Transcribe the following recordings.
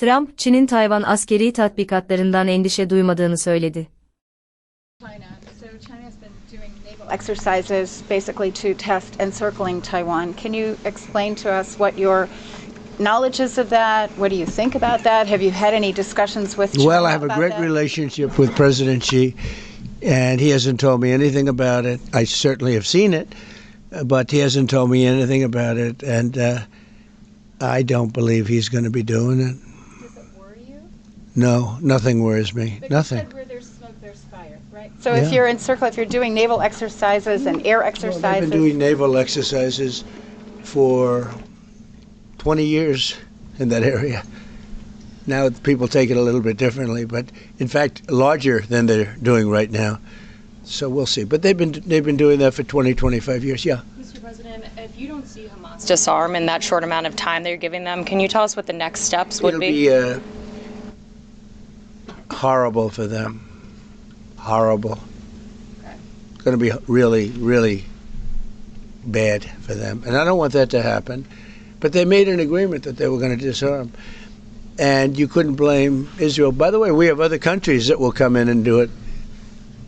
Trump, Çin'in Tayvan Askeri Tatbikatlarından endişe duymadığını söyledi. Exercises basically to test encircling Taiwan. Can you explain to us what your knowledge is of that? What do you think about that? Have you had any discussions with China? Well, I have a great relationship with President Xi, and he hasn't told me anything about it. I certainly have seen it, but he hasn't told me anything about it, and I don't believe he's going to be doing it. Does it worry you? No, nothing worries me. But nothing. You said where there's smoke, there's fire, right? So if you're if you're doing naval exercises and air exercises. Well, they've been doing naval exercises for 20 years in that area. Now people take it a little bit differently, but in fact larger than they're doing right now. So we'll see. But they've been doing that for 20, 25 years. Yeah. Mr. President, if you don't see Hamas disarm in that short amount of time that you're giving them, can you tell us what the next steps would be? It'll be horrible for them. Horrible. Okay. It's going to be really, really bad for them. And I don't want that to happen. But they made an agreement that they were going to disarm. And you couldn't blame Israel. By the way, we have other countries that will come in and do it.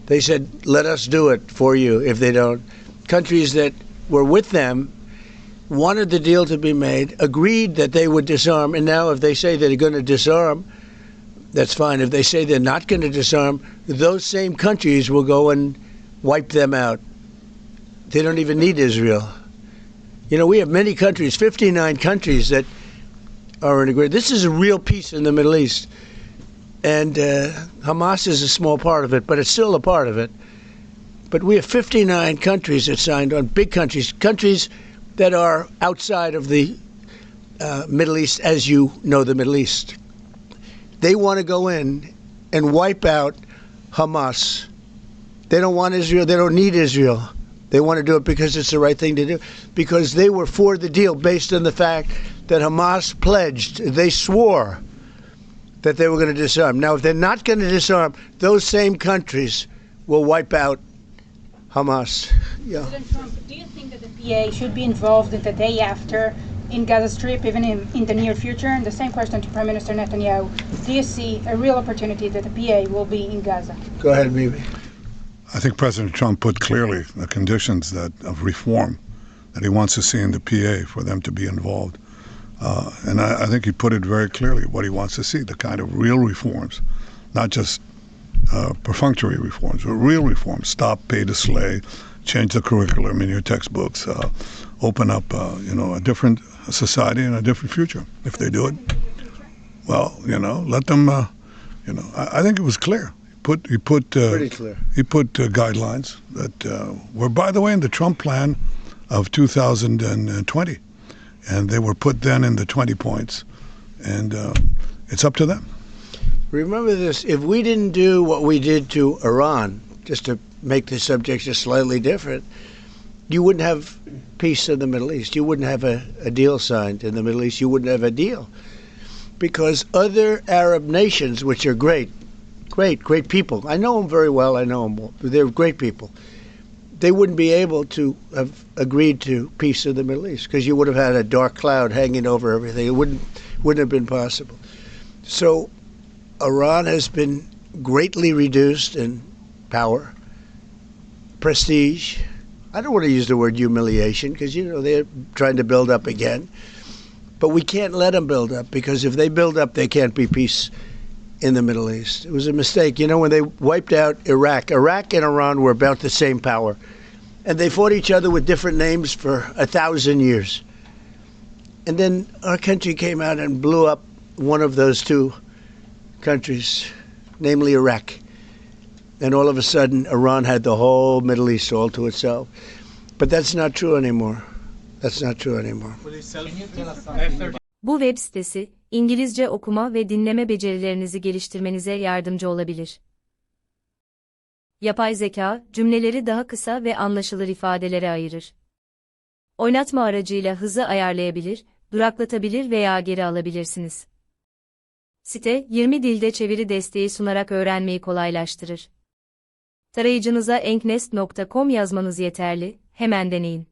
They said, let us do it for you if they don't. Countries that were with them wanted the deal to be made, agreed that they would disarm, and now if they say they're going to disarm, that's fine. If they say they're not going to disarm, those same countries will go and wipe them out. They don't even need Israel. You know, we have many countries, 59 countries that are in agreement. This is a real peace in the Middle East. And Hamas is a small part of it, but it's still a part of it. But we have 59 countries that signed on, big countries, countries that are outside of the Middle East, as you know the Middle East. They want to go in and wipe out Hamas. They don't want Israel. They don't need Israel. They want to do it because it's the right thing to do, because they were for the deal based on the fact that Hamas pledged, they swore that they were going to disarm. Now, if they're not going to disarm, those same countries will wipe out Hamas. Yeah. President Trump, do you think that the PA should be involved in the day after in Gaza Strip, even in the near future? And the same question to Prime Minister Netanyahu. Do you see a real opportunity that the PA will be in Gaza? Go ahead, Mimi. I think President Trump put clearly the conditions of reform that he wants to see in the PA for them to be involved. And I think he put it very clearly what he wants to see, the kind of real reforms, not just perfunctory reforms, but real reforms. Stop pay to slay, change the curriculum in your textbooks, open up a different society and a different future. If they do it, well, let them, I think it was clear. He put Pretty clear. He put guidelines that were, by the way, in the Trump plan of 2020. And they were put then in the 20 points. And it's up to them. Remember this, if we didn't do what we did to Iran, just to make the subject just slightly different, you wouldn't have peace in the Middle East. You wouldn't have a deal signed in the Middle East. You wouldn't have a deal. Because other Arab nations, which are great people, I know them very well, I know them, they're great people, they wouldn't be able to have agreed to peace in the Middle East because you would have had a dark cloud hanging over everything. It wouldn't have been possible. So Iran has been greatly reduced in power, prestige. I don't want to use the word humiliation because, they're trying to build up again. But we can't let them build up because if they build up, there can't be peace in the Middle East. It was a mistake. When they wiped out Iraq and Iran were about the same power. And they fought each other with different names for 1,000 years. And then our country came out and blew up one of those two countries, namely Iraq. And all of a sudden, Iran had the whole Middle East all to itself. But that's not true anymore. That's not true anymore. Bu web sitesi, İngilizce okuma ve dinleme becerilerinizi geliştirmenize yardımcı olabilir. Yapay zeka, cümleleri daha kısa ve anlaşılır ifadelere ayırır. Oynatma aracıyla hızı ayarlayabilir, duraklatabilir veya geri alabilirsiniz. Site, 20 dilde çeviri desteği sunarak öğrenmeyi kolaylaştırır. Tarayıcınıza enknest.com yazmanız yeterli, hemen deneyin.